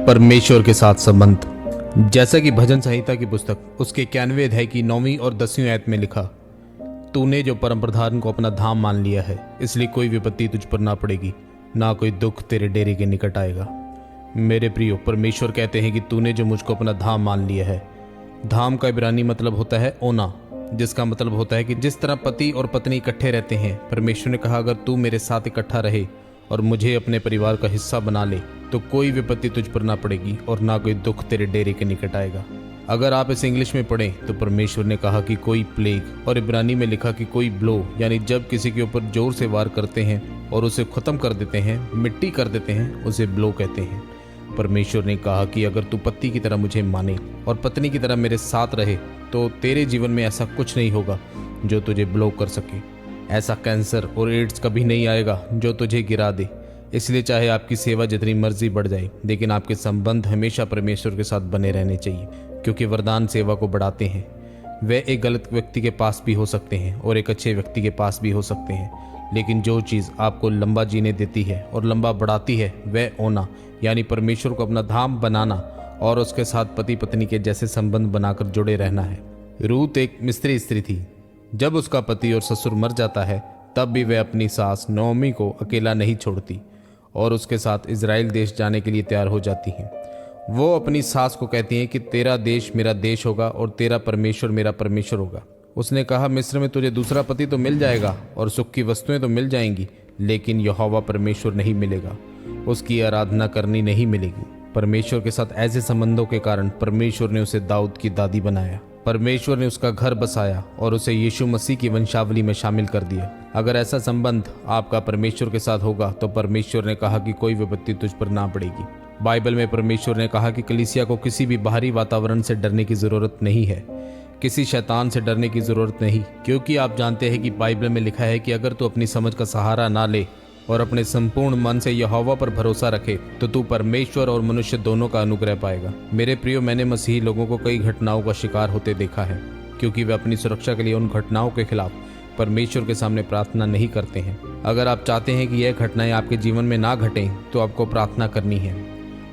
परमेश्वर के साथ संबंध। जैसा कि भजन संहिता की पुस्तक उसके 91 अध्याय की 9वीं और 10वीं आयत में लिखा, तूने जो परम प्रधान को अपना धाम मान लिया है, इसलिए कोई विपत्ति तुझ पर ना पड़ेगी, ना कोई दुख तेरे डेरे के निकट आएगा। मेरे प्रियो, परमेश्वर कहते हैं कि तूने जो मुझको अपना धाम मान लिया है। धाम का इब्रानी मतलब होता है ओना, जिसका मतलब होता है कि जिस तरह पति और पत्नी इकट्ठे रहते हैं, परमेश्वर ने कहा अगर तू मेरे साथ इकट्ठा रहे और मुझे अपने परिवार का हिस्सा बना ले तो कोई विपत्ति तुझ पर ना पड़ेगी और ना कोई दुख तेरे डेरे के निकट आएगा। अगर आप इसे इंग्लिश में पढ़ें तो परमेश्वर ने कहा कि कोई प्लेग, और इब्रानी में लिखा कि कोई ब्लो, यानी जब किसी के ऊपर जोर से वार करते हैं और उसे खत्म कर देते हैं, मिट्टी कर देते हैं, उसे ब्लो कहते हैं। परमेश्वर ने कहा कि अगर तू पति की तरह मुझे माने और पत्नी की तरह मेरे साथ रहे तो तेरे जीवन में ऐसा कुछ नहीं होगा जो तुझे ब्लो कर सके। ऐसा कैंसर और एड्स कभी नहीं आएगा जो तुझे गिरा दे। इसलिए चाहे आपकी सेवा जितनी मर्जी बढ़ जाए, लेकिन आपके संबंध हमेशा परमेश्वर के साथ बने रहने चाहिए, क्योंकि वरदान सेवा को बढ़ाते हैं। वे एक गलत व्यक्ति के पास भी हो सकते हैं और एक अच्छे व्यक्ति के पास भी हो सकते हैं, लेकिन जो चीज़ आपको लंबा जीने देती है और लंबा बढ़ाती है वह होना, यानी परमेश्वर को अपना धाम बनाना और उसके साथ पति पत्नी के जैसे संबंध बनाकर जुड़े रहना है। रूत एक मिस्री स्त्री थी। जब उसका पति और ससुर मर जाता है तब भी वह अपनी सास नओमी को अकेला नहीं छोड़ती और उसके साथ इजराइल देश जाने के लिए तैयार हो जाती हैं। वो अपनी सास को कहती हैं कि तेरा देश मेरा देश होगा और तेरा परमेश्वर मेरा परमेश्वर होगा। उसने कहा, मिस्र में तुझे दूसरा पति तो मिल जाएगा और सुख की वस्तुएं तो मिल जाएंगी, लेकिन यहोवा परमेश्वर नहीं मिलेगा, उसकी आराधना करनी नहीं मिलेगी। परमेश्वर के साथ ऐसे संबंधों के कारण परमेश्वर ने उसे दाऊद की दादी बनाया। परमेश्वर ने उसका घर बसाया और उसे यीशु मसीह की वंशावली में शामिल कर दिया। अगर ऐसा संबंध आपका परमेश्वर के साथ होगा तो परमेश्वर ने कहा कि कोई विपत्ति तुझ पर ना पड़ेगी। बाइबल में परमेश्वर ने कहा कि कलीसिया को किसी भी बाहरी वातावरण से डरने की जरूरत नहीं है, किसी शैतान से डरने की जरूरत नहीं, क्योंकि आप जानते हैं कि बाइबल में लिखा है कि अगर तू अपनी समझ का सहारा ना ले और अपने संपूर्ण मन से यहोवा पर भरोसा रखे तो तू परमेश्वर और मनुष्य दोनों का अनुग्रह पाएगा। मेरे प्रियो, मैंने मसीही लोगों को कई घटनाओं का शिकार होते देखा है, क्योंकि वे अपनी सुरक्षा के लिए उन घटनाओं के खिलाफ परमेश्वर के सामने प्रार्थना नहीं करते हैं। अगर आप चाहते हैं कि यह घटनाएं आपके जीवन में ना घटें तो आपको प्रार्थना करनी है।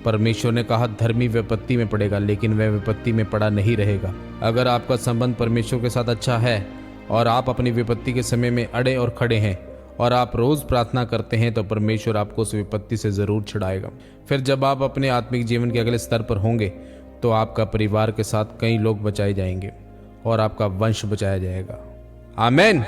परमेश्वर ने कहा धर्मी विपत्ति में पड़ेगा, लेकिन वह विपत्ति में पड़ा नहीं रहेगा। अगर आपका संबंध परमेश्वर के साथ अच्छा है और आप अपनी विपत्ति के समय में अड़े और खड़े हैं और आप रोज प्रार्थना करते हैं तो परमेश्वर आपको उस विपत्ति से जरूर छुड़ाएगा। फिर जब आप अपने आत्मिक जीवन के अगले स्तर पर होंगे तो आपका परिवार के साथ कई लोग बचाए जाएंगे और आपका वंश बचाया जाएगा। आमीन।